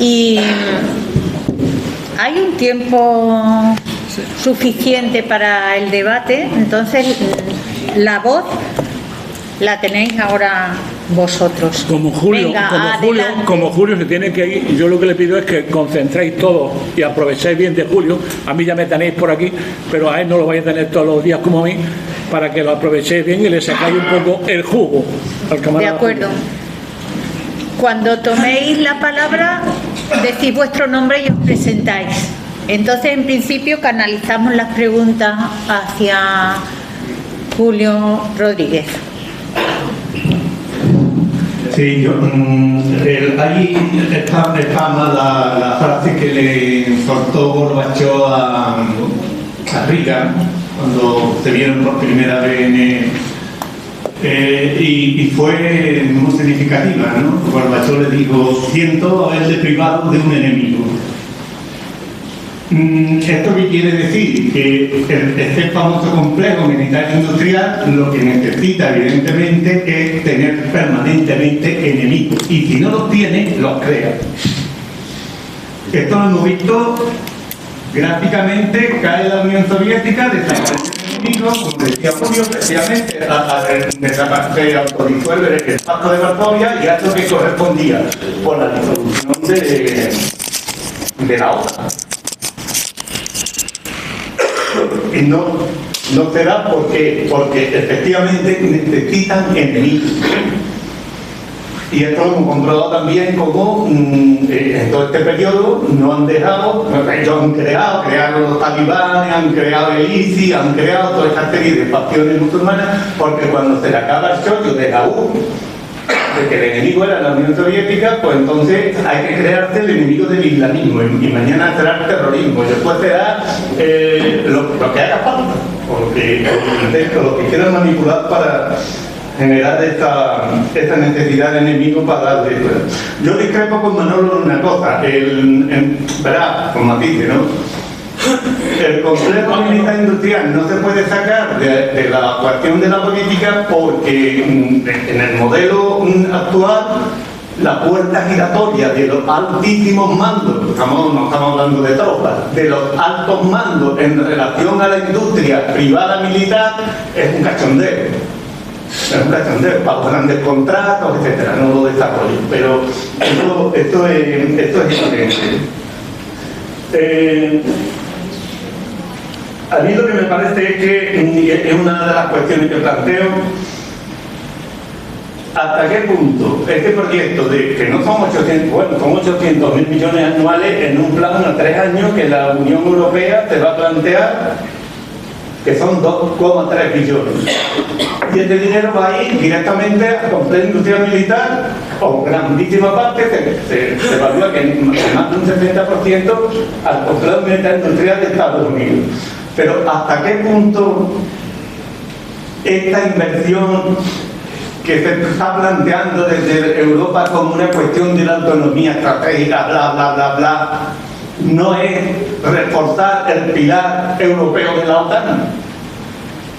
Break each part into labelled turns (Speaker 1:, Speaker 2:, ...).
Speaker 1: Y hay un tiempo suficiente para el debate, entonces la voz la tenéis ahora vosotros.
Speaker 2: Como Julio,
Speaker 1: Venga,
Speaker 2: como Julio se tiene que ir, yo lo que le pido es que concentréis todo y aprovechéis bien de Julio. A mí ya me tenéis por aquí, pero a él no lo vais a tener todos los días como a mí, para que lo aprovechéis bien y le sacáis un poco el jugo al camarada.
Speaker 1: De acuerdo.
Speaker 2: Julio.
Speaker 1: Cuando toméis la palabra, decís vuestro nombre y os presentáis. Entonces, en principio, canalizamos las preguntas hacia Julio Rodríguez.
Speaker 3: Sí, yo, ahí está más la frase que le soltó Gorbachov a Reagan cuando se vieron por primera vez y fue muy significativa, ¿no? Gorbachov le dijo: siento haberle privado de un enemigo. ¿Esto qué quiere decir? Que este famoso complejo militar industrial lo que necesita evidentemente es tener permanentemente enemigos, y si no los tiene, los crea. Esto lo hemos visto gráficamente: cae la Unión Soviética, desaparece el enemigo, como decía Julio, precisamente desaparece, autodisuelve el pacto de Varsovia, y a esto que correspondía por la disolución de la OTAN. Y no se da porque efectivamente necesitan enemigos. Y esto lo hemos comprobado también como en todo este periodo no han dejado, ellos han crearon los talibanes, han creado el ISIS, han creado toda esta serie de facciones musulmanas, porque cuando se le acaba el chollo de la U, de que el enemigo era la Unión Soviética, pues entonces hay que crearse el enemigo del islamismo, y mañana será el terrorismo, y después será lo que haga falta, porque lo que quieran manipular para generar esta necesidad de enemigo para darle. Yo discrepo con Manolo en una cosa, verá, con matices, ¿no? El complejo militar industrial no se puede sacar de la cuestión de la política porque en el modelo actual la puerta giratoria de los altísimos mandos, no estamos hablando de tropas, de los altos mandos en relación a la industria privada militar es un cachondeo. Es un cachondeo para grandes contratos, etcétera, no lo desarrollo, pero esto es evidente. A mí lo que me parece es que es una de las cuestiones que planteo: ¿hasta qué punto este proyecto de que no son 800.000 millones anuales en un plan a 3 años que la Unión Europea se va a plantear, que son 2,3 billones? Y este dinero va a ir directamente a comprar industria militar, o grandísima parte, se evalúa que más de un 60% al comprar militar industrial de Estados Unidos. Pero ¿hasta qué punto esta inversión que se está planteando desde Europa como una cuestión de la autonomía estratégica, bla, bla, bla, bla, no es reforzar el pilar europeo de la OTAN?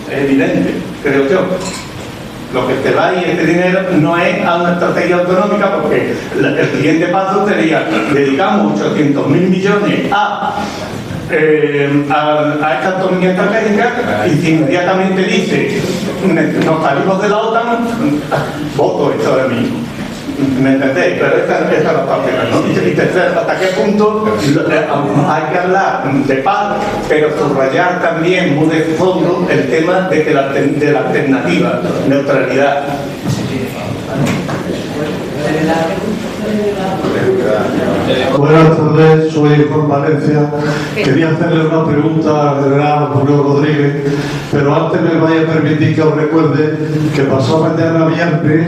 Speaker 3: Es evidente, creo yo. Lo que se va y este dinero no es a una estrategia autonómica, porque el siguiente paso sería: dedicamos 800.000 millones a esta autonomía estratégica, y si inmediatamente dice nos salimos de la OTAN, voto esto ahora mismo. ¿Me entendéis? Pero esta es la parte, ¿no? Y tercero, ¿hasta qué punto hay que hablar de paz, pero subrayar también muy de fondo el tema de la alternativa, neutralidad?
Speaker 4: Buenas tardes, soy Juan Valencia. Quería hacerle una pregunta al general Julio Rodríguez, pero antes me vaya a permitir que os recuerde que pasado mañana viernes,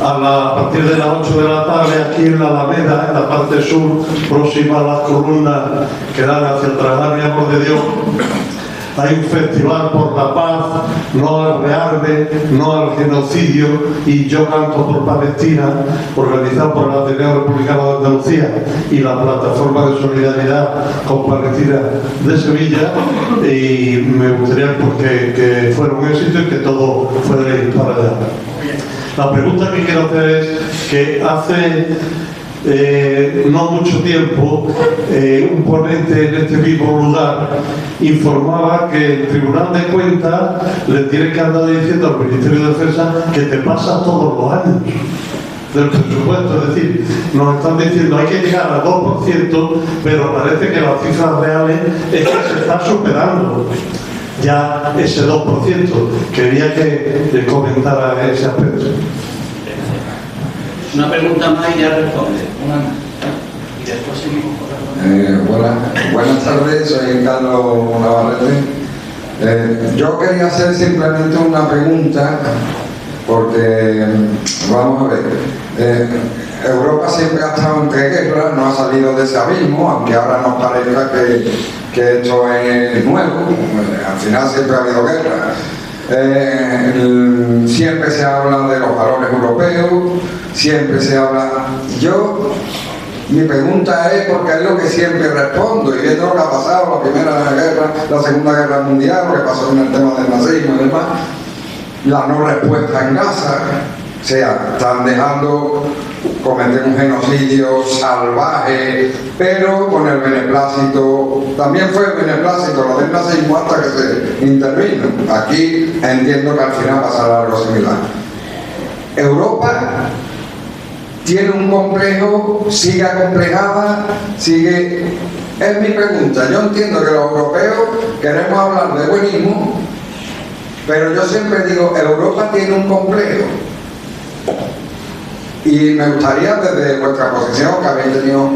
Speaker 4: a partir de las 8 de la tarde, aquí en la Alameda, en la parte sur, próxima a las columnas que dan hacia el Traslado y Amor de Dios, hay un festival por la paz, no al rearme, no al genocidio y yo canto por Palestina, organizado por el Ateneo Republicano de Andalucía y la Plataforma de Solidaridad con Palestina de Sevilla, y me gustaría que fuera un éxito y que todo fuera para allá. La pregunta que quiero hacer es que hace no mucho tiempo un ponente en este mismo lugar informaba que el Tribunal de Cuentas le tiene que andar diciendo al Ministerio de Defensa que te pasa todos los años del presupuesto, es decir, nos están diciendo hay que llegar al 2%, pero parece que las cifras reales es que se está superando ya ese 2%. Quería que comentara ese aspecto.
Speaker 5: Una pregunta más y ya responde. Una más. Y después seguimos con la
Speaker 6: Buenas tardes, soy Carlos Navarrete. Yo quería hacer simplemente una pregunta, porque, vamos a ver, Europa siempre ha estado entre guerras, no ha salido de ese abismo, aunque ahora nos parezca que esto es nuevo, al final siempre ha habido guerra. Siempre se habla de los valores europeos, siempre se habla. Mi pregunta es, porque es lo que siempre respondo, y viendo lo que ha pasado, la Primera Guerra, la Segunda Guerra Mundial, lo que pasó en el tema del nazismo y demás, la no respuesta en Gaza, o sea, están dejando cometer un genocidio salvaje, pero con el beneplácito, también fue el beneplácito, lo del nazismo hasta que se intervino. Aquí entiendo que al final pasará algo similar. Europa tiene un complejo, sigue acomplejada, sigue... Es mi pregunta. Yo entiendo que los europeos queremos hablar de buenismo, pero yo siempre digo, Europa tiene un complejo. Y me gustaría, desde vuestra posición, que habéis tenido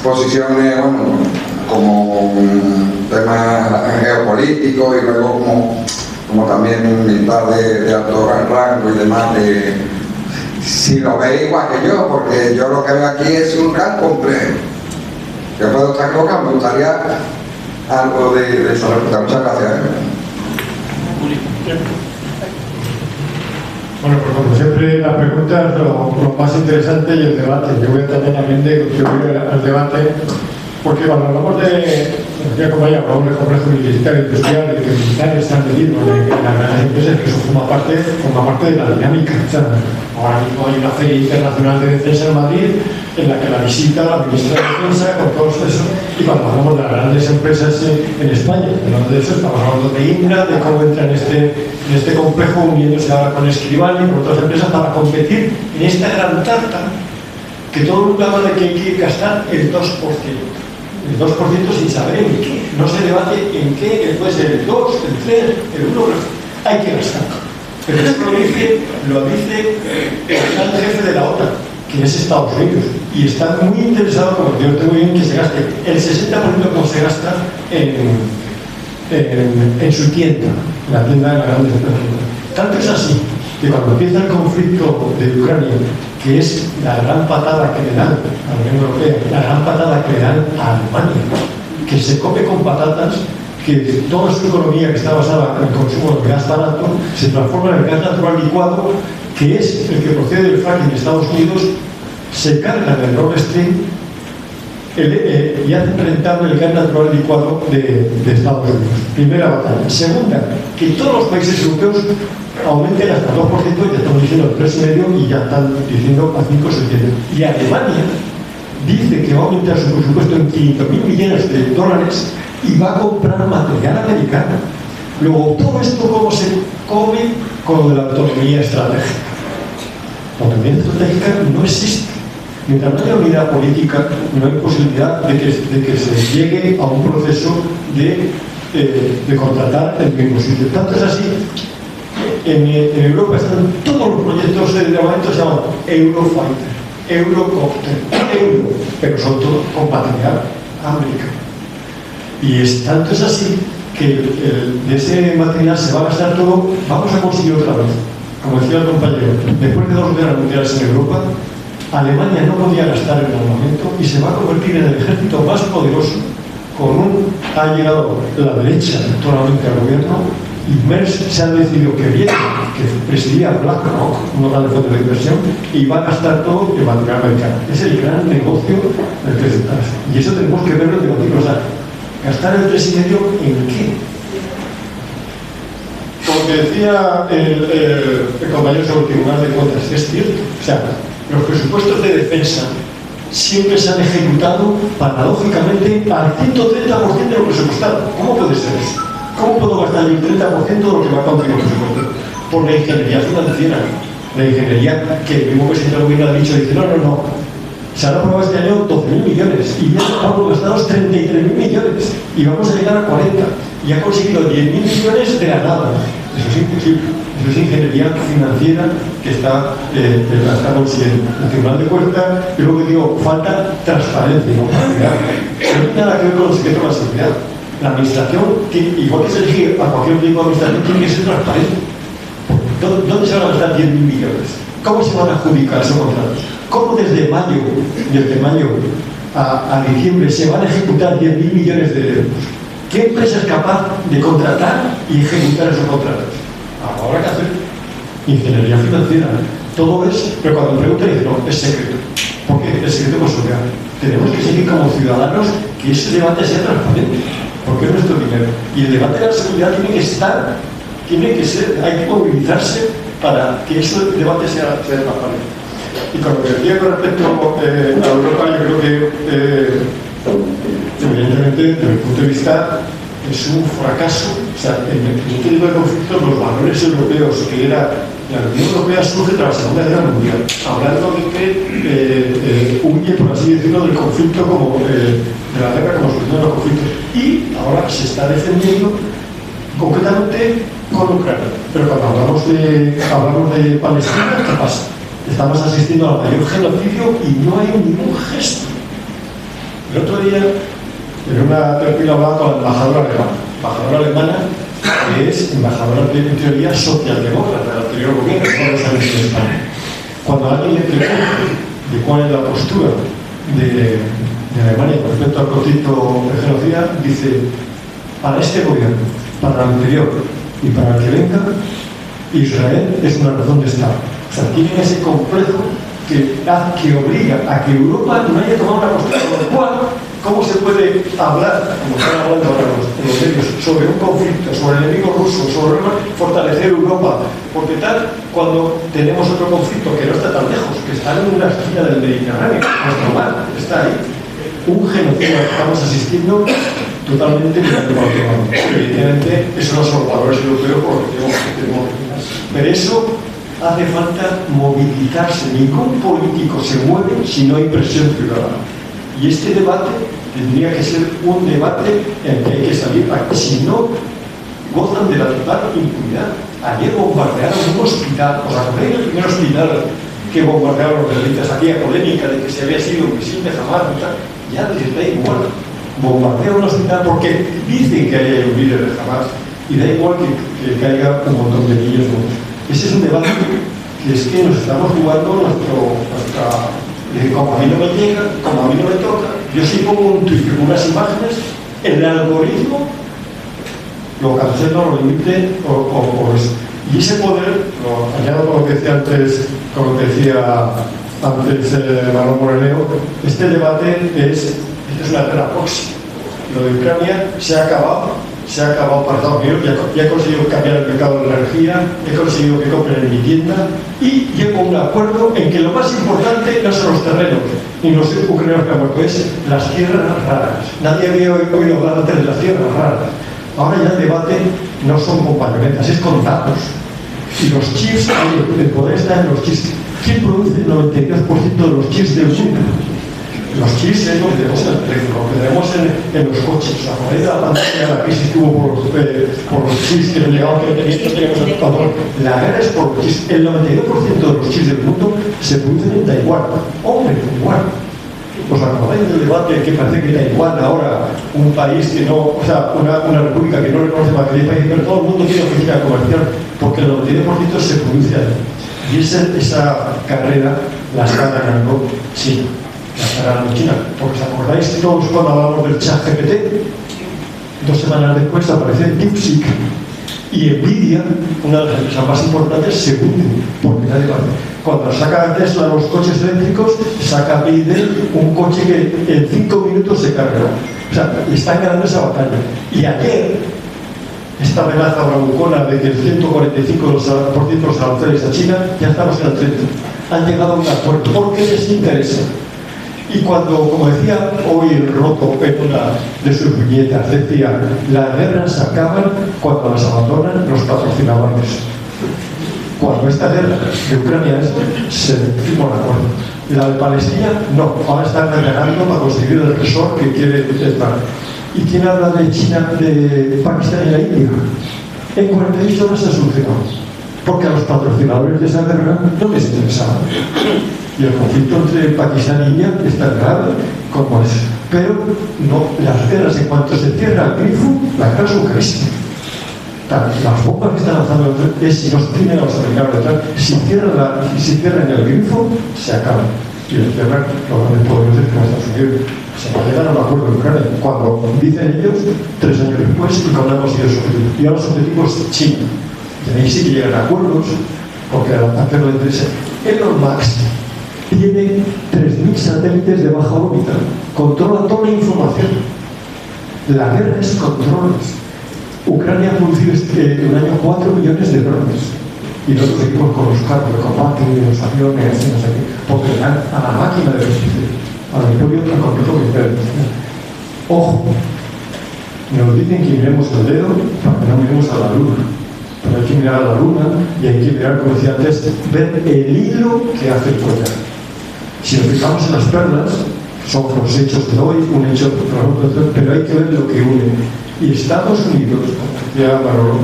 Speaker 6: posiciones, bueno, como temas geopolíticos y luego como también militar de alto rango y demás, si lo veis igual que yo, porque yo lo que veo aquí es un gran complejo. Yo puedo estar cosas, me gustaría algo de esa respuesta. Muchas gracias.
Speaker 7: Bueno, pues como siempre, la pregunta es lo más interesante y el debate. Yo voy a tratar también de contribuir al debate, porque cuando hablamos ya como ya hablamos de complejo militar industrial y que militares están metidos en las grandes empresas, que eso forma parte de la dinámica. O sea, ahora mismo hay una feria internacional de defensa en Madrid, en la que la visita la ministra de Defensa con todos eso, y cuando hablamos de las grandes empresas en España, hablando de eso, estamos hablando de Indra, de cómo entra en este complejo uniéndose ahora con Escribano y con otras empresas para competir en esta gran tarta que todo el mundo habla de que hay que gastar el 2%. El 2% sin saber en qué, no se debate en qué, puede ser el 2, el 3, el 1, hay que gastar. Pero eso lo dice el gran jefe de la OTAN, que es Estados Unidos, y está muy interesado, como yo tengo bien, que se gaste el 60% como se gasta en su tienda, la tienda de la gran empresa. Tanto es así que cuando empieza el conflicto de Ucrania, que es la gran patada que le dan a la Unión Europea, la gran patada que le dan a Alemania, que se come con patatas, que toda su economía que está basada en el consumo de gas barato se transforma en el gas natural licuado, que es el que procede del fracking de Estados Unidos, se carga del Nord Stream y hace rentable el gas natural licuado de Estados Unidos. Primera batalla. Segunda, que todos los países europeos aumenten hasta el 2%, ya estamos diciendo el 3,5% y ya están diciendo a 5 o 7. Y Alemania dice que va a aumentar su presupuesto en 500.000 millones de dólares y va a comprar material americano. Luego, todo esto, ¿cómo se come? Con la autonomía estratégica. La autonomía estratégica no existe. Mientras no haya unidad política, no hay posibilidad de que se llegue a un proceso de contratar en el mismo sitio. Tanto es así, en Europa están todos los proyectos de momento se llaman Eurofighter, Eurocopter, Euro, pero son todos con material americano. Y tanto es así que de ese material se va a gastar todo. Vamos a conseguir otra vez, como decía el compañero, después de 2 guerras mundiales en Europa, Alemania no podía gastar el armamento y se va a convertir en el ejército más poderoso. Ha llegado la derecha actualmente al gobierno y Merz se ha decidido que viene, que presidía BlackRock, uno de los fondos de inversión, y va a gastar todo en material americano. Es el gran negocio del que se está. Y eso tenemos que verlo y debatirlo. O sea, ¿gastar el 3,5% en qué? que decía el compañero sobre el Tribunal de Cuentas, es cierto. O sea, los presupuestos de defensa siempre se han ejecutado paradójicamente al 130% de lo presupuestado. ¿Cómo puede ser eso? ¿Cómo puedo gastar el 30% de lo que me ha conseguido el presupuesto? Por la ingeniería financiera. La ingeniería que el mismo presidente del gobierno ha dicho, dice, no. Se han aprobado este año 12.000 millones y ya estamos gastados 33.000 millones y vamos a llegar a 40 y ha conseguido 10.000 millones de la nada. Eso es imposible. Eso es ingeniería financiera que está consiguiendo. El Tribunal de Cuentas, yo lo que digo, falta transparencia, no tiene nada que ver con los secretos de la seguridad. La administración, igual que se elige a cualquier tipo de administración, tiene que ser transparente. ¿Dónde se van a gastar 10.000 millones? ¿Cómo se van a adjudicar esos contratos? ¿Cómo desde mayo a diciembre se van a ejecutar 10.000 millones de euros? ¿Qué empresa es capaz de contratar y ejecutar esos contratos? Ahora que hacer ingeniería financiera. Todo es, pero cuando me preguntan, dicen, no, es secreto. ¿Por qué? Es secreto por seguridad. Tenemos que seguir como ciudadanos que ese debate sea transparente, porque es nuestro dinero. Y el debate de la seguridad tiene que estar, hay que movilizarse para que ese debate sea transparente. Y con lo que decía con respecto a Europa, yo creo que, evidentemente, desde mi punto de vista, es un fracaso. O sea, en este tipo de conflictos, los valores europeos, que era la Unión Europea surge tras la Segunda Guerra Mundial, hablando de que huye, por así decirlo, del conflicto de la guerra como solución de los conflictos. Y ahora se está defendiendo concretamente con Ucrania. Pero cuando hablamos de Palestina, ¿qué pasa? Estamos asistiendo al mayor genocidio y no hay ningún gesto. El otro día, en una tertulia hablaba con la embajadora alemana, que es embajadora en teoría socialdemócrata del anterior gobierno, no lo sabéis en España. Cuando alguien le pregunta de cuál es la postura de Alemania con respecto al conflicto de genocida, dice, para este gobierno, para el anterior y para el que venga, Israel es una razón de Estado. O sea, tienen ese complejo que obliga a que Europa no haya tomado una postura, con lo cual, ¿cómo se puede hablar, como están hablando ahora los medios, sobre un conflicto, sobre el enemigo ruso, sobre fortalecer Europa? Porque tal, cuando tenemos otro conflicto que no está tan lejos, que está en una esquina del Mediterráneo, nuestro mar, está ahí, un genocidio que estamos asistiendo totalmente mirando para otro lado. Evidentemente, eso no son valores europeos porque tenemos. Pero eso hace falta movilizarse. Ningún político se mueve si no hay presión ciudadana. Y este debate tendría que ser un debate en el que hay que salir. Si no, gozan de la total impunidad. Ayer bombardearon un hospital. ¿Os acordáis del primer hospital que bombardearon los israelitas? Aquella polémica de que se había sido un misil de Hamas y tal. Ya les da igual. Bombardearon un hospital porque dicen que hay un líder de Hamas y da igual que caiga un montón de niños. Ese es un debate que es que nos estamos jugando nuestra como a mí no me llega, como a mí no me toca, yo sí pongo un tweet con unas imágenes, el algoritmo lo cancela, lo limite o eso. Y ese poder, añado con lo que decía antes, Manuel Moreneo, este debate es una guerra próxima. Lo de Ucrania se ha acabado para Estados Unidos, ya he conseguido cambiar el mercado de la energía, he conseguido que compren en mi tienda y llego a un acuerdo en que lo más importante no son los terrenos ni los ucranianos que han muerto, es las tierras raras. Nadie había oído hablar antes de las tierras raras. Ahora ya el debate no son compañonetas, es con datos. Y los chips, el poder está en los chips. ¿Quién produce el 92% de los chips de Europa? Los chips es lo que tenemos en el teléfono, lo que tenemos en los coches. La moneda, la pantalla, la crisis tuvo por los chips que no llegaban, que teníamos el control. La guerra es por los chips. El 92% de los chips del mundo se producen en Taiwán. ¡Hombre, Taiwán! ¿Os acordáis del debate que parece que Taiwán ahora, un país que no, o sea, una república que no reconoce más que 10 países, pero todo el mundo tiene oficina comercial, porque el 92% se produce ahí. Y esa carrera la está ganando China. China, porque os acordáis todos cuando hablamos del chat GPT, 2 semanas después aparece DeepSeek y Nvidia, una de las empresas más importantes, se hunde porque nadie lo hace. Cuando saca Tesla los coches eléctricos, saca BYD un coche que en 5 minutos se carga. O sea, están ganando esa batalla. Y ayer esta amenaza bravucona de que el 145% de los aranceles a China, ya estamos en el 30%. Han llegado a un acuerdo porque les interesa. Y cuando, como decía hoy el Roto en una de sus viñetas, decía, las guerras se acaban cuando las abandonan los patrocinadores. Cuando esta guerra de Ucrania se firmó un acuerdo. La de Palestina, no. Ahora están renegando para conseguir el resort que quiere estar. ¿Y quién habla de China, de Pakistán y la India? En 48 horas se solucionó. Porque a los patrocinadores de esa guerra no les interesaba. Y el conflicto entre Pakistán y India está grave como es. Pero no, las guerras, en cuanto se cierra el grifo, la guerra es ucraniana. Las bombas que están lanzando es si nos tienen a los americanos detrás, si cierran el grifo, se acaba. Y el cierran los grandes poderosos como Estados Unidos. Se va a llegar a un acuerdo en Ucrania. Cuando dicen ellos, 3 años después, y cuando hemos sido los objetivos. Y ahora los objetivos China. Y ahí sí que llegan a acuerdos, porque al hacerlo entre Elon Musk tiene 3.000 satélites de baja órbita, controla toda la información. La guerra es controles. Ucrania ha producido en un año 4 millones de drones. Y nosotros seguimos con los carros de combate, los aviones, no sé qué, porque le dan a la máquina de destrucción, al imperio al completo militar. Ojo, nos dicen que miremos el dedo para que no miremos a la luna. Pero hay que mirar a la luna y hay que mirar, como decía antes, ver el hilo que hace el collar. Si nos fijamos en las perlas, son los hechos de hoy, un hecho, pero hay que ver lo que une. Y Estados Unidos, como decía Manolo,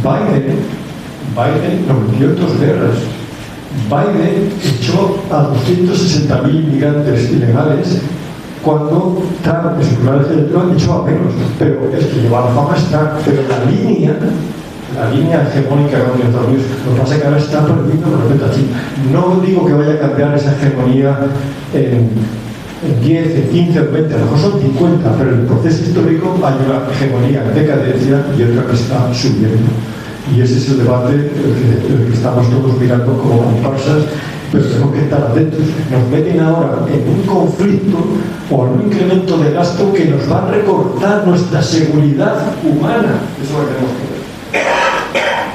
Speaker 7: Biden nos metió en 2 guerras. Biden echó a 260.000 inmigrantes ilegales cuando Trump, en su primer electoral, echó a menos. Pero es que lleva la fama está, pero la línea hegemónica de Estados Unidos, lo que pasa es que ahora está perdiendo con respecto a China. No digo que vaya a cambiar esa hegemonía en 10, en 15, en 20, a lo mejor son 50, pero en el proceso histórico hay una hegemonía en decadencia y otra que está subiendo. Y ese es el debate el que estamos todos mirando como comparsas, pero tenemos que estar atentos. Nos meten ahora en un conflicto o en un incremento de gasto que nos va a recortar nuestra seguridad humana. Eso es lo que tenemos que ver.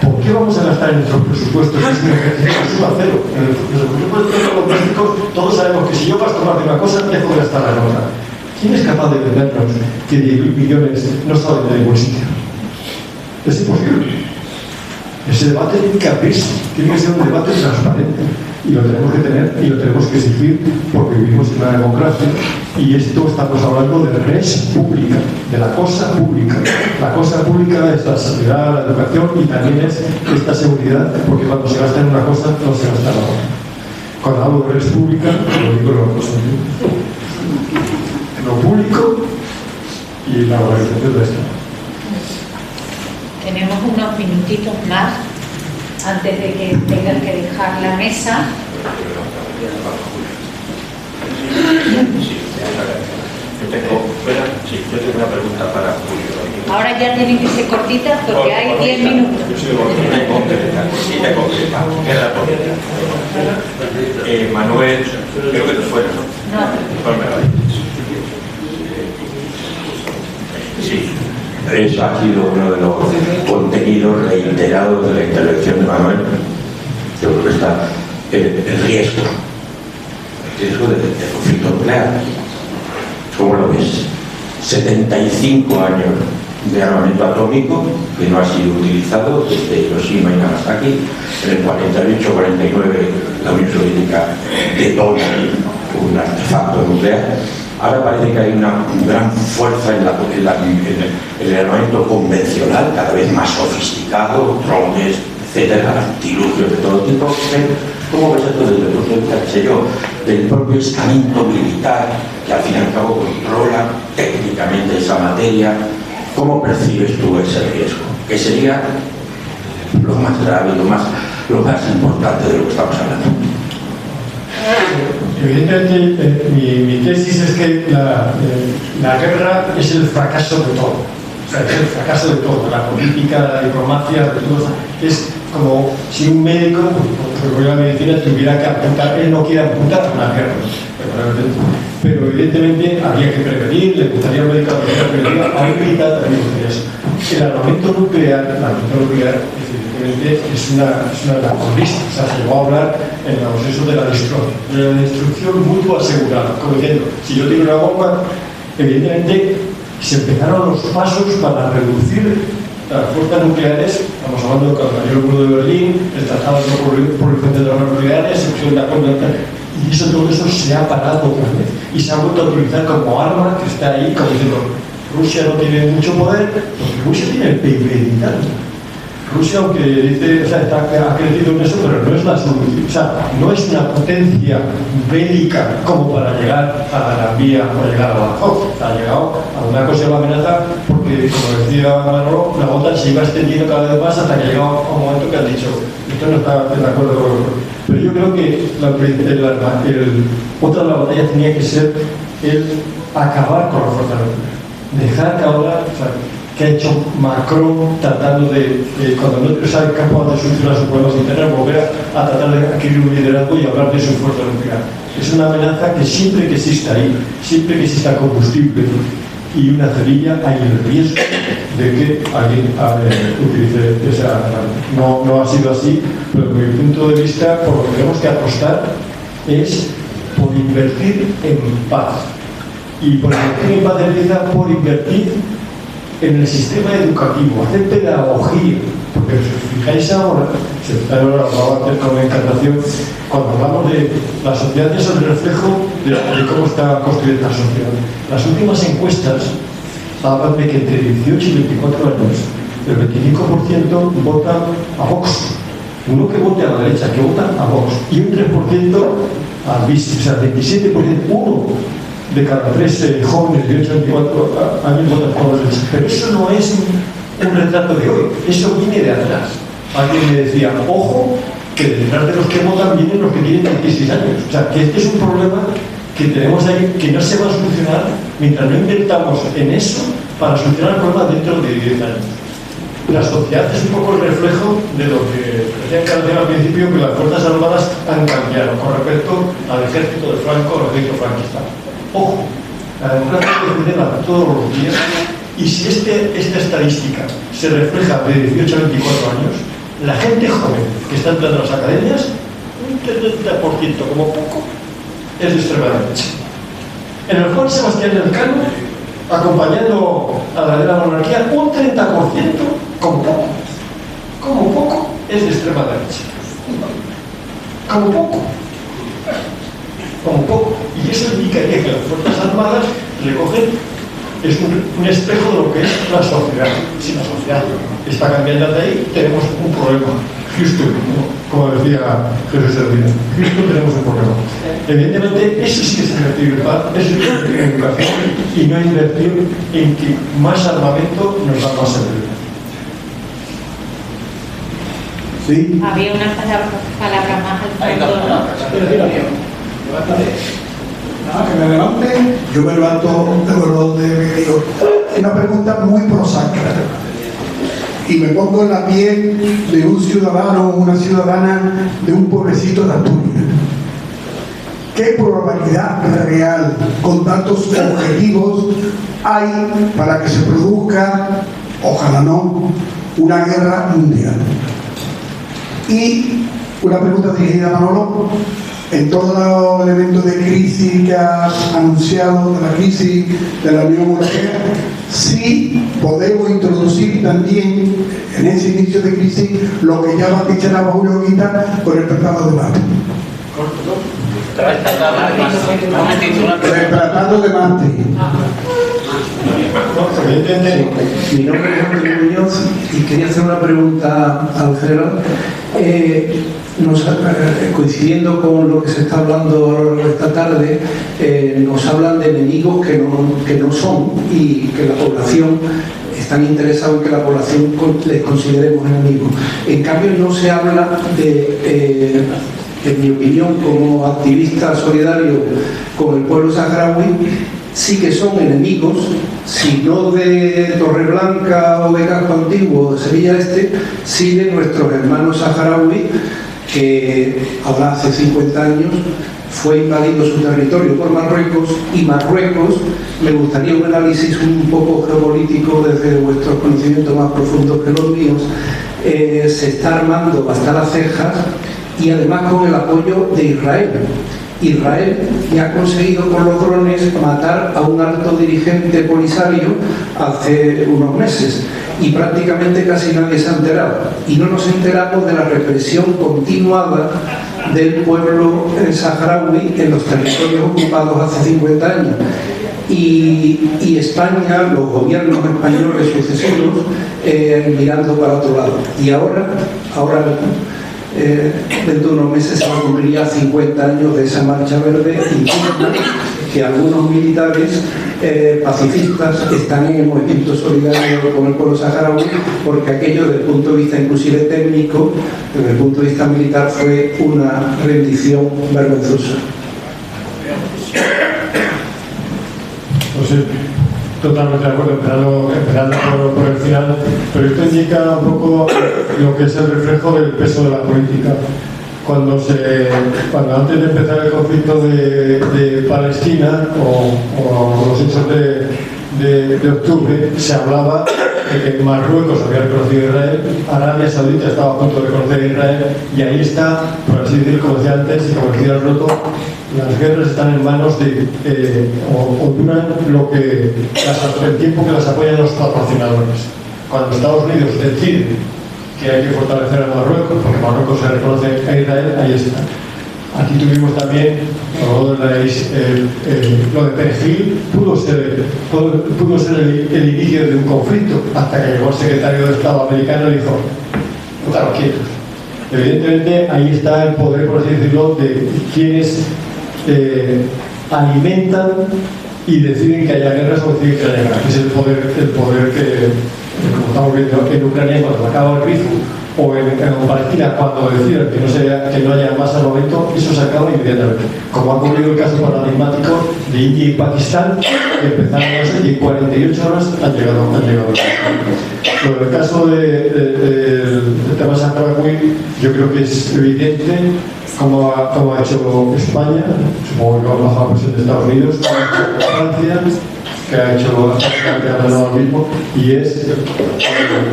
Speaker 7: ¿Por qué vamos a gastar en nuestros presupuestos si necesitamos suba cero? En los presupuestos domésticos todos sabemos que si yo gasto más de una cosa, dejo de gastar en otra. ¿Quién es capaz de vendernos que 10.000 millones no salen de ningún sitio? Es imposible. Ese debate tiene que abrirse, tiene que ser un debate transparente. Y lo tenemos que tener y lo tenemos que exigir porque vivimos en una democracia y esto estamos hablando de res pública, de la cosa pública. La cosa pública es la sanidad, la educación y también es esta seguridad, porque cuando se gasta en una cosa no se gasta en la otra. Cuando hablo de res pública, lo digo en los dos sentidos. Lo público y la organización de esto.
Speaker 1: Tenemos unos minutitos más antes de que tengan que dejar la mesa.
Speaker 5: Yo tengo una pregunta para Julio.
Speaker 1: Ahora ya tienen que ser cortitas porque hay 10 minutos.
Speaker 5: Cosita concreta. Guerra política. Manuel, creo que no fue, ¿no?
Speaker 1: No.
Speaker 5: Sí. Eso ha sido uno de los contenidos reiterados de la intervención de Manuel. Yo creo que está el riesgo del conflicto nuclear. ¿Cómo lo ves? 75 años de armamento atómico que no ha sido utilizado desde Hiroshima y Nagasaki. En el 48-49 la Unión Soviética detona un artefacto nuclear. Ahora parece que hay una gran fuerza en el armamento convencional, cada vez más sofisticado, drones, etcétera, artilugios de todo tipo. ¿Cómo ves esto desde el punto de vista, qué sé yo, del propio estamento militar, que al fin y al cabo controla técnicamente esa materia? ¿Cómo percibes tú ese riesgo? Que sería lo más grave, lo más importante de lo que estamos hablando.
Speaker 7: Evidentemente, mi tesis es que la guerra es el fracaso de todo. O sea, es el fracaso de todo. La política, la diplomacia, de todo. Es como si un médico, por la medicina, tuviera que apuntar, él no quiere apuntar una guerra, pero evidentemente había que prevenir, le gustaría un médico prevenir, a un militar también gustaría eso. El armamento nuclear, evidentemente, es una anacronista, o sea, se llegó a hablar en el proceso de la destrucción mutua asegurada, como diciendo, si yo tiro una bomba, evidentemente se empezaron los pasos para reducir las fuerzas nucleares. Estamos hablando del mayor muro de Berlín, el tratado de no proliferación de armas nucleares, se pusieron de acuerdo, y todo eso se ha parado otra vez y se ha vuelto a utilizar como arma que está ahí, como diciendo, Rusia no tiene mucho poder, porque Rusia tiene el PIB de Italia. Rusia, aunque dice, o sea, ha crecido en eso, pero no es la solución, o sea, no es una potencia bélica como para llegar a la Gran Vía o llegar a Badajoz. Ha llegado a una cosa de la amenaza porque, como decía Manolo, la OTAN se iba extendiendo cada vez más hasta que ha llegado a un momento que han dicho, esto no está de acuerdo con lo. Pero yo creo que otra de la batalla tenía que ser el acabar con la fuerza nuclear. Dejar que ahora, o sea, que ha hecho Macron tratando de, cuando no sabe capaz de solucionar sus problemas internos, volver a tratar de adquirir un liderazgo y hablar de su fuerza nuclear. Es una amenaza que siempre que exista ahí, siempre que exista combustible y una cerilla, hay el riesgo de que alguien utilice esa arma. No ha sido así, pero desde mi punto de vista, por lo que tenemos que apostar es por invertir en paz. Y por invertir en paz empieza por invertir en el sistema educativo, hacer pedagogía, porque si os fijáis ahora, lo hablaba antes con la encarnación, cuando hablamos de la sociedad es el reflejo de cómo está construida la sociedad. Las últimas encuestas hablan de que entre 18 y 24 años el 25% vota a Vox, uno que vote a la derecha, que vota a Vox, y un 3% al BIS, o sea, 27%, uno de cada 3 jóvenes de 8 a 24 años votan por la derecha. Pero eso no es un retrato de hoy, eso viene de atrás. Alguien me decía, ojo, que detrás de los que votan vienen los que tienen 16 años. O sea, que este es un problema que tenemos ahí, que no se va a solucionar mientras no invertamos en eso para solucionar el problema dentro de 10 años. La sociedad es un poco el reflejo de lo que decía Carlos al principio, que las Fuerzas Armadas han cambiado con respecto al ejército de Franco o al ejército franquista. Ojo, la democracia se celebra todos los días y si esta estadística se refleja de 18 a 24 años, la gente joven que está entrando a las academias, un 30% como poco, es de extrema derecha. En el Juan Sebastián Elcano, acompañando a la monarquía, un 30% como poco, es de extrema derecha. Como poco. Y eso indicaría que las Fuerzas Armadas recogen, es un espejo de lo que es la sociedad. Si la sociedad está cambiando de ahí, tenemos un problema. Houston, como decía Jesús Servino, Houston tenemos un problema. Evidentemente, eso sí es invertir en paz, eso es invertir en educación y no invertir en que más armamento nos da más seguridad.
Speaker 4: ¿Sí?
Speaker 1: Había una palabra más al fondo.
Speaker 8: Que me levante, yo me levanto de me digo, una pregunta muy prosaica y me pongo en la piel de un ciudadano o una ciudadana de un pueblecito de Asturias. ¿Qué probabilidad real, con datos objetivos, hay para que se produzca, ojalá no, una guerra mundial? Y una pregunta dirigida a Manolo. En todos los elementos de crisis que has anunciado, de la crisis de la Unión Europea, sí podemos introducir también en ese inicio de crisis lo que ya vaticinaba Julio Guita con el Tratado de Maastricht. El Tratado de Maastricht.
Speaker 9: Mi nombre es Jorge Muñoz y quería hacer una pregunta al general. Coincidiendo con lo que se está hablando esta tarde, nos hablan de enemigos que no son y que la población están interesados en que la población les consideremos enemigos. En cambio, no se habla de, en mi opinión, como activista solidario con el pueblo saharaui, sí que son enemigos, si no de Torreblanca o de Casco Antiguo o de Sevilla Este, sí de nuestros hermanos saharauis, que ahora hace 50 años fue invadido su territorio por Marruecos, y Marruecos, me gustaría un análisis un poco geopolítico desde vuestros conocimientos más profundos que los míos, se está armando hasta las cejas, y además con el apoyo de Israel. Israel ya ha conseguido con los drones matar a un alto dirigente polisario hace unos meses, y prácticamente casi nadie se ha enterado, y no nos enteramos de la represión continuada del pueblo saharaui en los territorios ocupados hace 50 años. Y España, los gobiernos españoles sucesivos, mirando para otro lado. Y ahora dentro de unos meses se va a cumplir ya 50 años de esa marcha verde interna, que algunos militares pacifistas están en el movimiento solidario con el pueblo saharaui, porque aquello desde el punto de vista inclusive técnico, desde el punto de vista militar, fue una rendición vergonzosa.
Speaker 7: Pues sí, totalmente de acuerdo, empezando por el final, pero esto indica un poco lo que es el reflejo del peso de la política. Cuando antes de empezar el conflicto de Palestina o los hechos de octubre, se hablaba de que Marruecos había reconocido a Israel, Arabia Saudita estaba a punto de reconocer a Israel, y ahí está, por así decirlo, como decía antes, y como decía Roto, las guerras están en manos de, o duran el tiempo que las apoyan los patrocinadores. Cuando Estados Unidos decide que hay que fortalecer a Marruecos, porque Marruecos se reconoce a Israel, ahí está. Aquí tuvimos también lo de Perejil, pudo ser el inicio de un conflicto, hasta que llegó el secretario de Estado americano y dijo: "Claro, quietos". Evidentemente ahí está el poder, por así decirlo, de quienes alimentan y deciden que haya guerras o deciden que haya guerras, que es el poder que, como estamos viendo en Ucrania, cuando acaba el grifo, o en Palestina, cuando deciden que no haya más armamento, eso se acaba inmediatamente. Como ha ocurrido el caso paradigmático de India y Pakistán, que empezaron eso y en 48 horas han llegado. Pero el caso del tema saharaui, yo creo que es evidente como ha hecho España, supongo que bajo la presión de Estados Unidos, Francia, que ha hecho bastante lo mismo, y es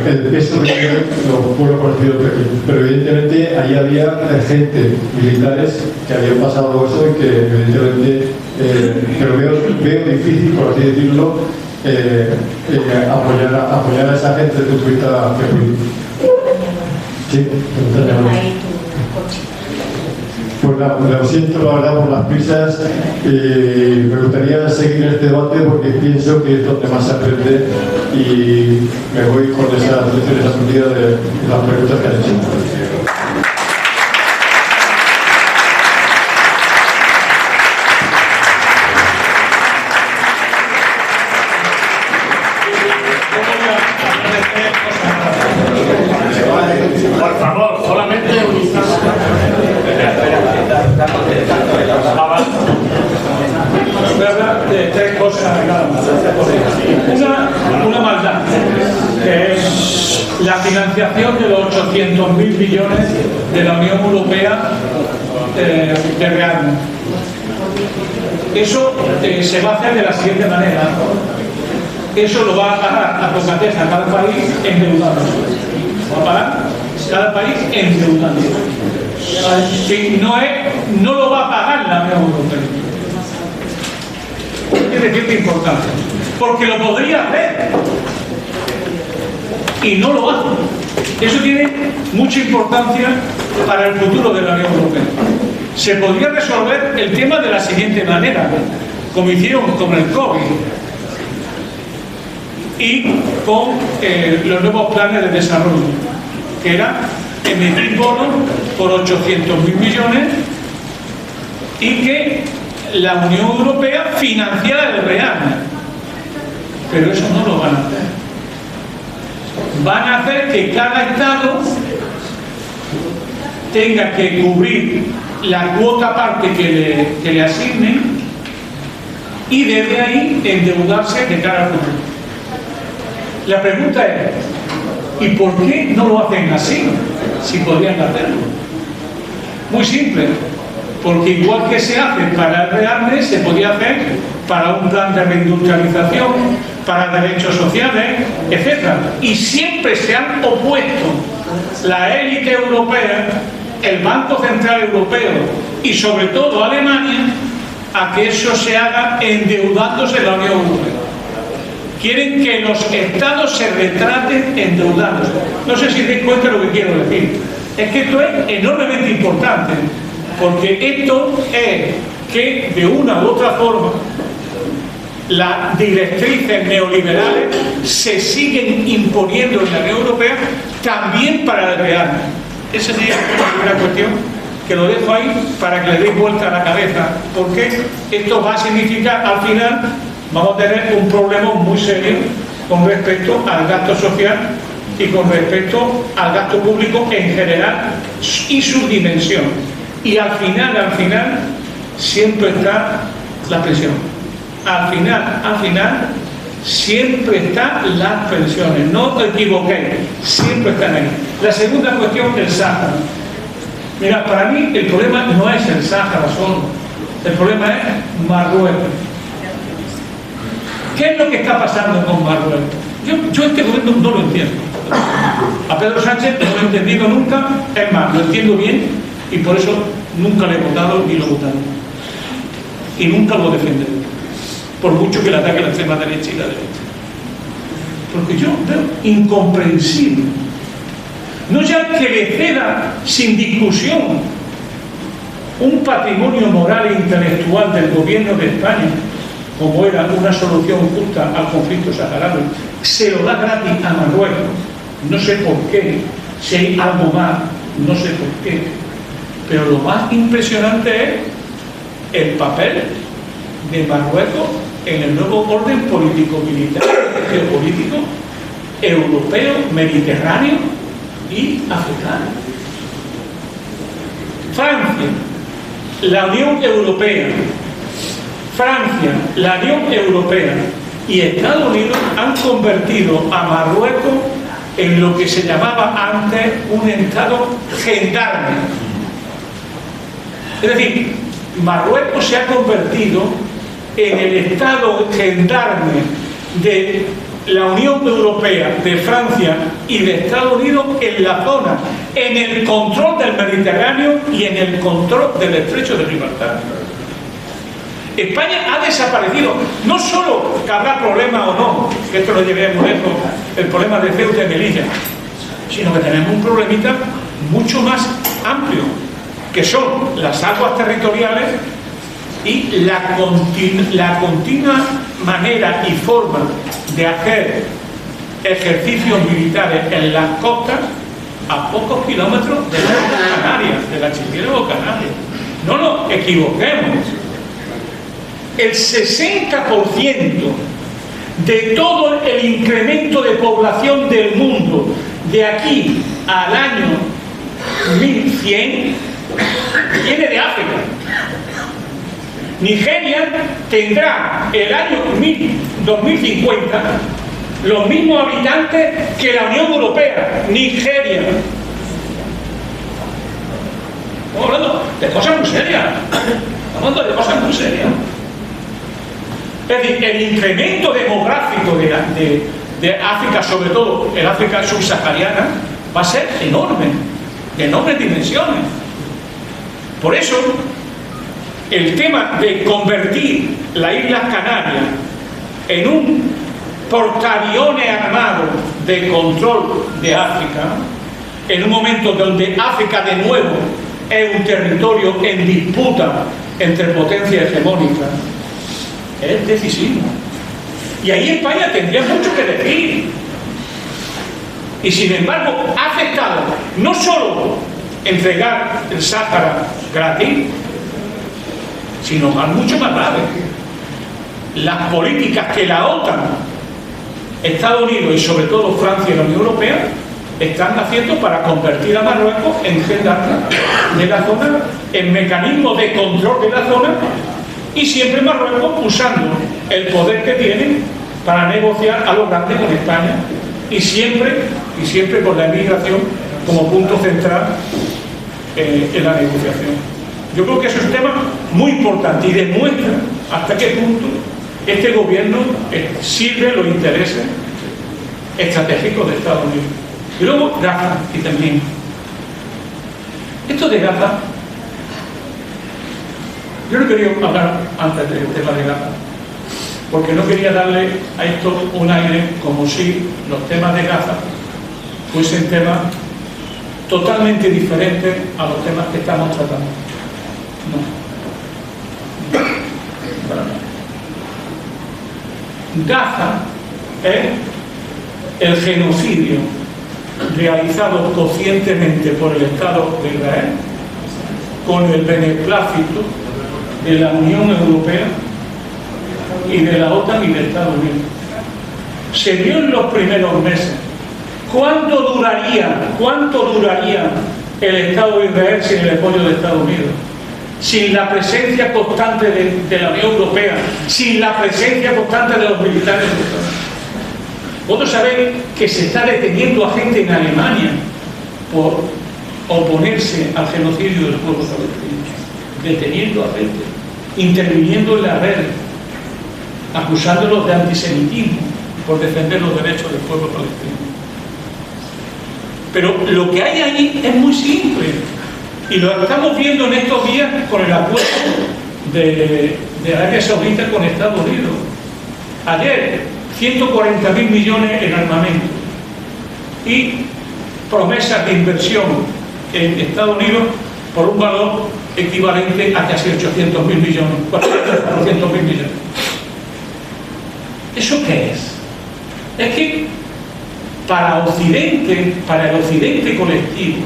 Speaker 7: el peso que tienen los pueblos conocidos de aquí. Pero evidentemente ahí había gente, militares, que habían pasado eso y que evidentemente, pero veo difícil, por así decirlo, apoyar a esa gente desde el punto de vista geopolítico. Sí, pues nada, lo siento la verdad por las prisas, me gustaría seguir este debate porque pienso que es donde más se aprende, y me voy con esas lecciones aprendidas de las preguntas que han hecho.
Speaker 2: Por favor, solamente voy a hablar de tres cosas. Una maldad, que es la financiación de los 800.000 millones de la Unión Europea de real. Eso se va a hacer de la siguiente manera: eso lo va a pagar a tocateja cada país endeudándose. Va a pagar cada país endeudándose. Si no lo va a pagar la Unión Europea. Es decir, que importante, porque lo podría hacer y no lo hace. Eso tiene mucha importancia para el futuro de la Unión Europea. Se podría resolver el tema de la siguiente manera, como hicieron con el COVID y con los nuevos planes de desarrollo, que era emitir bonos por 800.000 millones y que la Unión Europea financiara el real. Pero eso no lo van a hacer. Van a hacer que cada Estado tenga que cubrir la cuota parte que le asignen,
Speaker 10: y desde ahí endeudarse de cara al futuro. La pregunta es, ¿y por qué no lo hacen así, si podrían hacerlo? Muy simple, porque igual que se hace para el rearme, se podía hacer para un plan de reindustrialización, para derechos sociales, etc. Y siempre se han opuesto la élite europea, el Banco Central Europeo y sobre todo Alemania, a que eso se haga endeudándose la Unión Europea. Quieren que los estados se retraten endeudándose. No sé si te das cuenta de lo que quiero decir. Es que esto es enormemente importante, porque esto es que de una u otra forma las directrices neoliberales se siguen imponiendo en la Unión Europea también para el rearme. Esa sería la primera cuestión, que lo dejo ahí para que le deis vuelta a la cabeza, porque esto va a significar al final vamos a tener un problema muy serio con respecto al gasto social y con respecto al gasto público en general y su dimensión. Y al final siempre está la pensión. Al final siempre están las pensiones. No os equivoquéis, siempre están ahí. La segunda cuestión, el Sáhara. Mira, para mí el problema no es el Sáhara solo, el problema es Marruecos. ¿Qué es lo que está pasando con Marruecos? Yo este gobierno no lo entiendo. A Pedro Sánchez no lo he entendido nunca, es más, lo entiendo bien y por eso nunca le he votado ni lo he votado. Y nunca lo defenderé, por mucho que le ataque la extrema derecha y la derecha. Porque yo veo incomprensible. No ya que le ceda sin discusión un patrimonio moral e intelectual del gobierno de España, como era una solución justa al conflicto saharaui, se lo da gratis a Marruecos. No sé por qué, si hay algo más, no sé por qué. Pero lo más impresionante es el papel de Marruecos en el nuevo orden político-militar, geopolítico, europeo, mediterráneo y africano. Francia, la Unión Europea, y Estados Unidos han convertido a Marruecos en lo que se llamaba antes un estado gendarme. Es decir, Marruecos se ha convertido en el estado gendarme de la Unión Europea, de Francia y de Estados Unidos en la zona, en el control del Mediterráneo y en el control del Estrecho de Gibraltar. España ha desaparecido. No solo que habrá problema o no, que esto lo llevemos lejos, el problema de Ceuta y Melilla, sino que tenemos un problemita mucho más amplio, que son las aguas territoriales y la continua manera y forma de hacer ejercicios militares en las costas a pocos kilómetros de las Canarias, del archipiélago canario. No nos equivoquemos. El 60% de todo el incremento de población del mundo de aquí al año 1100 viene de África. Nigeria tendrá el año 2050 los mismos habitantes que la Unión Europea. Nigeria. Estamos hablando de cosas muy serias. Es decir, el incremento demográfico de África, sobre todo el África subsahariana, va a ser enorme, de enormes dimensiones. Por eso, el tema de convertir las Islas Canarias en un portaaviones armado de control de África, en un momento donde África de nuevo es un territorio en disputa entre potencias hegemónicas, es decisivo. Y ahí España tendría mucho que decir. Y sin embargo ha aceptado no solo entregar el Sáhara gratis, sino mucho más grave, las políticas que la OTAN, Estados Unidos y sobre todo Francia y la Unión Europea están haciendo para convertir a Marruecos en gendarme de la zona, en mecanismo de control de la zona Y siempre Marruecos usando el poder que tiene para negociar a lo grande con España y siempre con la emigración como punto central en la negociación. Yo creo que eso es un tema muy importante y demuestra hasta qué punto este gobierno sirve los intereses estratégicos de Estados Unidos. Y luego Gaza, y también. Esto de Gaza, yo no quería hablar antes del tema de Gaza, porque no quería darle a esto un aire como si los temas de Gaza fuesen temas totalmente diferentes a los temas que estamos tratando. No. Para nada. Gaza es el genocidio realizado conscientemente por el Estado de Israel con el beneplácito de la Unión Europea y de la OTAN y de Estados Unidos. Se vio en los primeros meses. ¿Cuánto duraría el Estado de Israel sin el apoyo de Estados Unidos? Sin la presencia constante de la Unión Europea, sin la presencia constante de los militares. Vosotros sabéis que se está deteniendo a gente en Alemania por oponerse al genocidio del pueblo palestino. Deteniendo a gente, interviniendo en las redes, acusándolos de antisemitismo por defender los derechos del pueblo palestino. Pero lo que hay ahí es muy simple y lo estamos viendo en estos días con el acuerdo de Arabia Saudita con Estados Unidos. Ayer 140.000 millones en armamento y promesas de inversión en Estados Unidos por un valor equivalente a casi 800.000 millones, 400.000 millones. ¿Eso qué es? Es que para el occidente colectivo,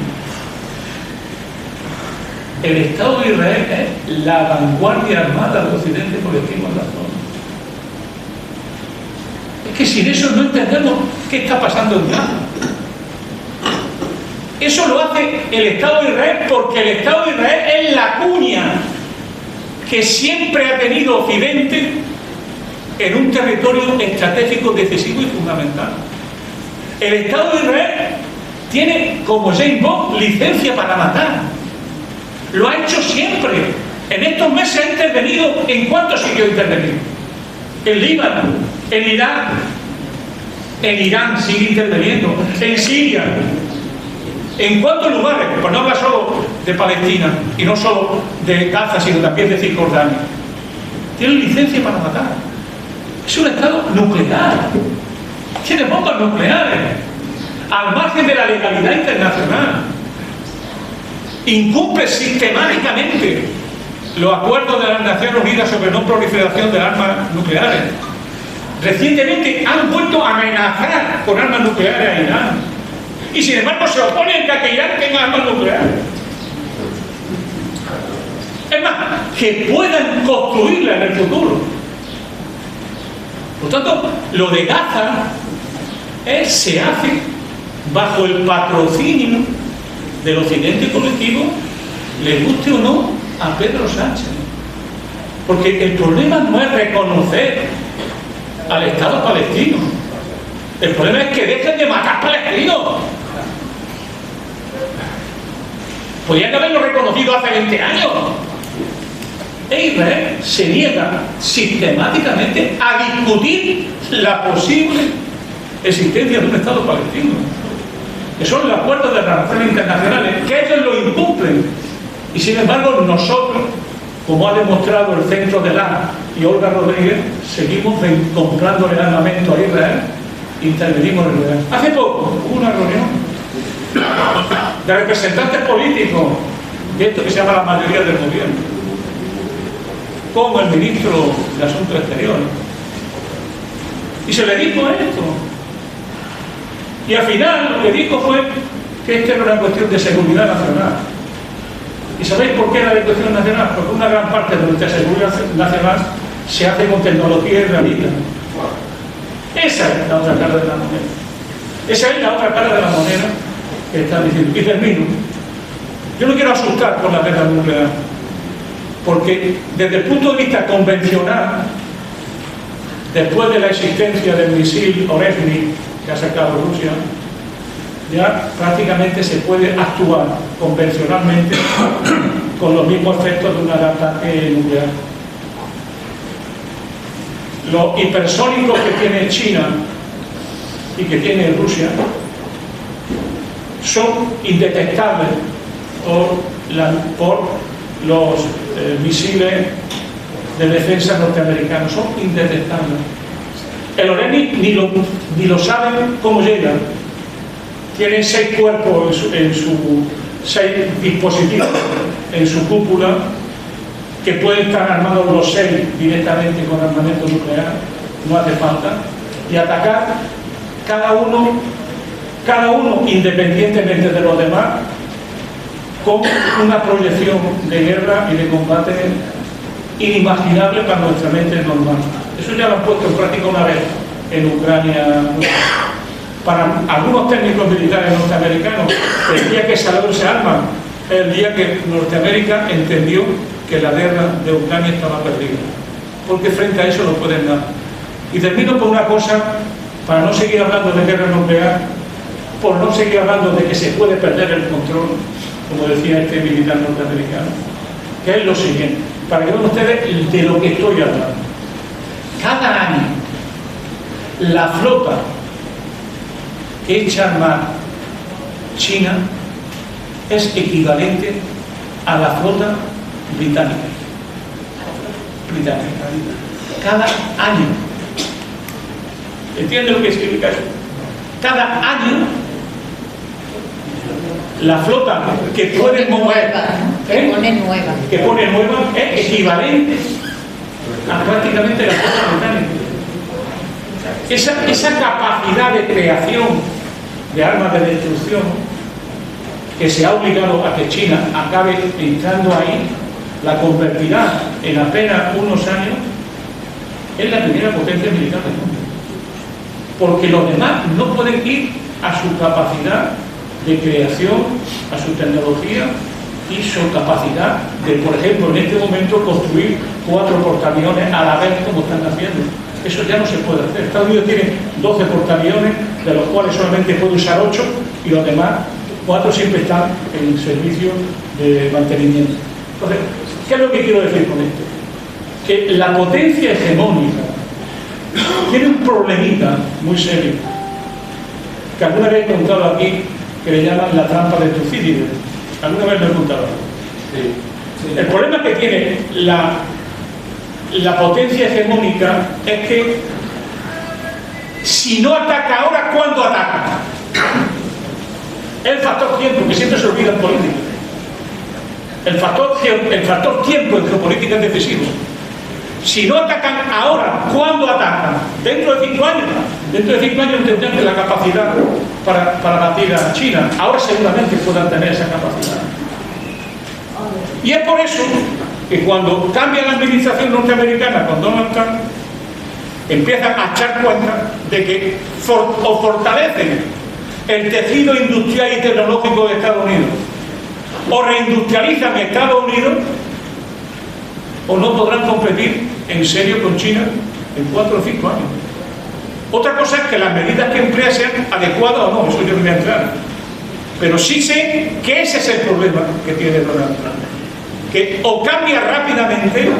Speaker 10: el Estado de Israel es la vanguardia armada del occidente colectivo en la zona. Es que sin eso no entendemos qué está pasando en Gaza. Eso lo hace el Estado de Israel porque el Estado de Israel es la cuña que siempre ha tenido Occidente en un territorio estratégico decisivo y fundamental. El Estado de Israel tiene, como James Bond, licencia para matar. Lo ha hecho siempre. En estos meses ha intervenido. ¿En cuántos sitios ha intervenido? En Líbano, en Irak, en Irán sigue interviniendo, en Siria. ¿En cuántos lugares? Pues no habla solo de Palestina y no solo de Gaza, sino también de Cisjordania. Tiene licencia para matar. Es un Estado nuclear. Tiene bombas nucleares al margen de la legalidad internacional. Incumple sistemáticamente los acuerdos de las Naciones Unidas sobre no proliferación de armas nucleares. Recientemente han vuelto a amenazar con armas nucleares a Irán. Y sin embargo se oponen a que Irán tenga armas nucleares. Es más, que puedan construirla en el futuro. Por tanto, lo de Gaza se hace bajo el patrocinio del occidente colectivo, le guste o no a Pedro Sánchez. Porque el problema no es reconocer al Estado palestino. El problema es que dejen de matar palestinos. Podrían haberlo reconocido hace 20 años. E Israel se niega sistemáticamente a discutir la posible existencia de un Estado palestino. Que son los acuerdos de relaciones internacionales, que ellos lo incumplen. Y sin embargo nosotros, como ha demostrado el Centro de la y Olga Rodríguez, seguimos comprándole armamento a Israel e intervenimos en Israel. Hace poco hubo una reunión de representantes políticos de esto que se llama la mayoría del gobierno con el ministro de Asuntos Exteriores y se le dijo esto y al final lo que dijo fue que esta era una cuestión de seguridad nacional. ¿Y sabéis por qué era de cuestión nacional? Porque una gran parte de nuestra seguridad nacional se hace con tecnología israelita. Esa es la otra cara de la moneda. Esa es la otra cara de la moneda que está diciendo. Y termino. Yo no quiero asustar por la guerra nuclear. Porque desde el punto de vista convencional, después de la existencia del misil Oresnik que ha sacado Rusia, ya prácticamente se puede actuar convencionalmente con los mismos efectos de un ataque nuclear. Los hipersónicos que tiene China y que tiene Rusia son indetectables por los misiles de defensa norteamericanos, son indetectables. El Oresnik ni lo saben cómo llega. Tiene 6 cuerpos en su 6 dispositivos en su cúpula, que pueden estar armados los 6 directamente con armamento nuclear, no hace falta, y atacar cada uno independientemente de los demás, con una proyección de guerra y de combate inimaginable para nuestra mente normal. Eso ya lo han puesto en práctica una vez en Ucrania. Para algunos técnicos militares norteamericanos, el día que Salvador se arma, el día que Norteamérica entendió que la guerra de Ucrania estaba perdida, porque frente a eso no pueden nada. Y termino por una cosa, para no seguir hablando de guerra nuclear, por no seguir hablando de que se puede perder el control, como decía este militar norteamericano, que es lo siguiente, para que vean ustedes de lo que estoy hablando. Cada año la flota que echa al mar China es equivalente a la flota británica. Cada año. ¿Entienden lo que significa eso? Cada año la flota que puede mover, que pone nueva, es equivalente a prácticamente la flota británica. Esa capacidad de creación de armas de destrucción que se ha obligado a que China acabe entrando ahí, la convertirá en apenas unos años en la primera potencia militar del mundo. Porque los demás no pueden ir a su capacidad de creación, a su tecnología y su capacidad de, por ejemplo, en este momento construir 4 portaaviones a la vez como están haciendo. Eso ya no se puede hacer. Estados Unidos tiene 12 portaaviones, de los cuales solamente puede usar 8 y los demás 4 siempre están en servicio de mantenimiento. Entonces, ¿qué es lo que quiero decir con esto? Que la potencia hegemónica tiene un problemita muy serio, que alguna vez he contado aquí, que le llaman la trampa de Tucídides. ¿Alguna vez lo he contado? Sí. El problema que tiene la potencia hegemónica es que si no ataca ahora, ¿cuándo ataca? El factor tiempo, que siempre se olvida en política. El factor tiempo en geopolítica es decisivo. Si no atacan ahora, ¿cuándo atacan? Dentro de 5 años. Dentro de 5 años tendrán la capacidad para batir a China. Ahora seguramente puedan tener esa capacidad. Y es por eso que cuando cambia la administración norteamericana con Donald Trump, empiezan a echar cuenta de que o fortalecen el tejido industrial y tecnológico de Estados Unidos, o reindustrializan Estados Unidos, o no podrán competir en serio con China en 4 o 5 años. Otra cosa es que las medidas que emplea sean adecuadas o no, eso yo no voy a entrar. Pero sí sé que ese es el problema que tiene Donald Trump. Que o cambia rápidamente,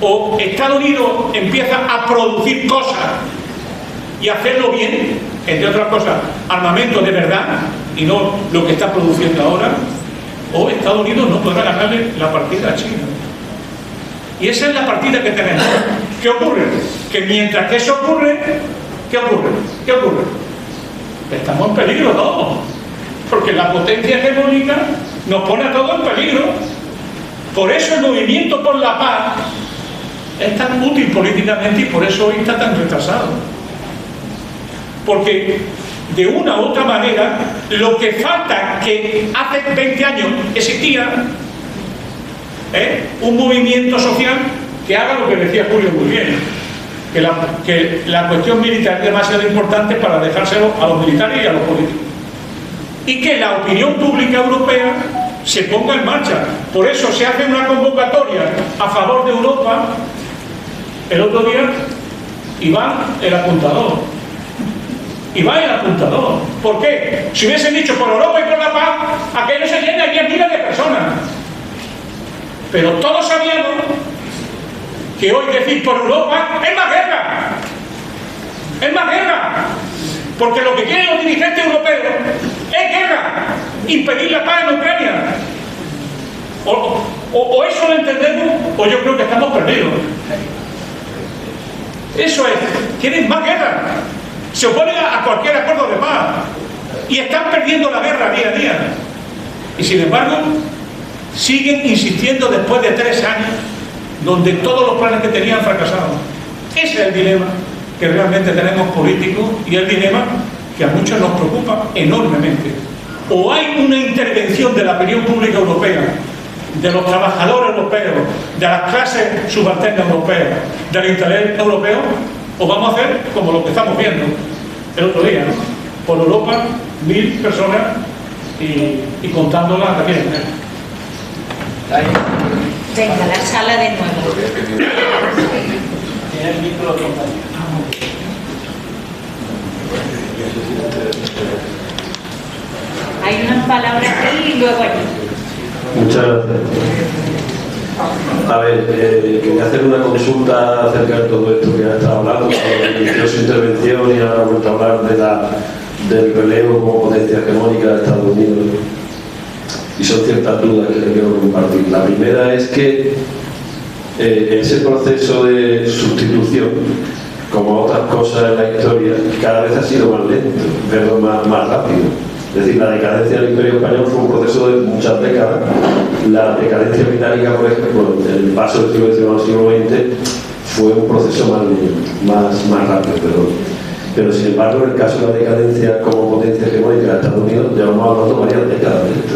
Speaker 10: o Estados Unidos empieza a producir cosas y hacerlo bien, entre otras cosas, armamento de verdad, y no lo que está produciendo ahora, o Estados Unidos no podrá ganarle la partida a China. Y esa es la partida que tenemos. ¿Qué ocurre? Que mientras que eso ocurre, ¿qué ocurre? ¿Qué ocurre? Estamos en peligro todos, porque la potencia hegemónica nos pone a todos en peligro. Por eso el movimiento por la paz es tan útil políticamente y por eso hoy está tan retrasado. Porque de una u otra manera, lo que falta, que hace 20 años existía, es un movimiento social que haga lo que decía Julio muy bien, que la cuestión militar es demasiado importante para dejárselo a los militares y a los políticos. Y que la opinión pública europea se ponga en marcha. Por eso se hace una convocatoria a favor de Europa el otro día y va el apuntador. ¿Por qué? Si hubiesen dicho por Europa y por la paz, aquello se llena de miles de personas. Pero todos sabíamos que hoy decir por Europa es más guerra. Es más guerra. Porque lo que quieren los dirigentes europeos es guerra. Impedir la paz en Ucrania. O eso lo entendemos, o yo creo que estamos perdidos. Eso es. Quieren más guerra. Se oponen a cualquier acuerdo de paz. Y están perdiendo la guerra día a día. Y sin embargo, siguen insistiendo después de 3 años, donde todos los planes que tenían fracasaron. Ese es el dilema que realmente tenemos políticos y el dilema que a muchos nos preocupa enormemente. O hay una intervención de la opinión pública europea, de los trabajadores europeos, de las clases subalternas europeas, del interés europeo, o vamos a hacer como lo que estamos viendo el otro día, ¿no? Por Europa, 1000 personas y contándolas aquí.
Speaker 1: Venga, la sala de nuevo.
Speaker 10: Tiene el micro,
Speaker 1: Hay unas palabras aquí y luego allí.
Speaker 11: Muchas gracias. A ver, quería hacer una consulta acerca de todo esto que ha estado hablando, inició su intervención y ahora ha vuelto a hablar del relevo como potencia hegemónica de Estados Unidos. Y son ciertas dudas que le quiero compartir. La primera es que ese proceso de sustitución, como otras cosas en la historia, cada vez ha sido más lento, pero más rápido. Es decir, la decadencia del Imperio Español fue un proceso de muchas décadas. La decadencia británica, por ejemplo, el paso del siglo XIX al siglo XX fue un proceso más rápido. Pero sin embargo, en el caso de la decadencia como potencia hegemónica de Estados Unidos, llevamos hablando varias décadas de esto.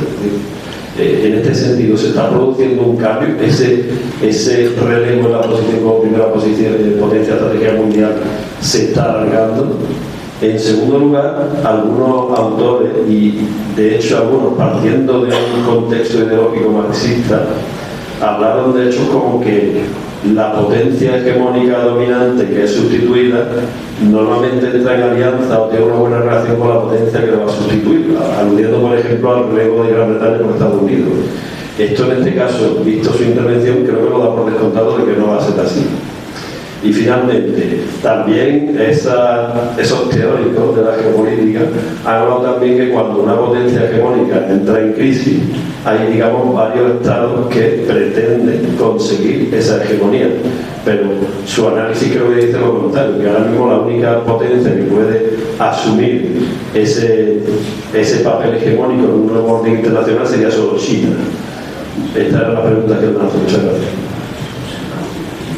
Speaker 11: En este sentido, se está produciendo un cambio. Ese relevo en la posición como primera posición de potencia estratégica mundial se está alargando. En segundo lugar, algunos autores, y de hecho algunos partiendo de un contexto ideológico marxista, hablaron de hechos como que la potencia hegemónica dominante que es sustituida normalmente entra en alianza o tiene una buena relación con la potencia que lo va a sustituir, aludiendo por ejemplo al relevo de Gran Bretaña por Estados Unidos. Esto en este caso, visto su intervención, creo que lo da por descontado de que no va a ser así. Y finalmente, también esos teóricos de la geopolítica han hablado también que cuando una potencia hegemónica entra en crisis, hay, digamos, varios estados que pretenden conseguir esa hegemonía. Pero su análisis creo que dice lo contrario, que ahora mismo la única potencia que puede asumir ese papel hegemónico en un nuevo orden internacional sería solo China. Esta era la pregunta que me hace. Muchas gracias.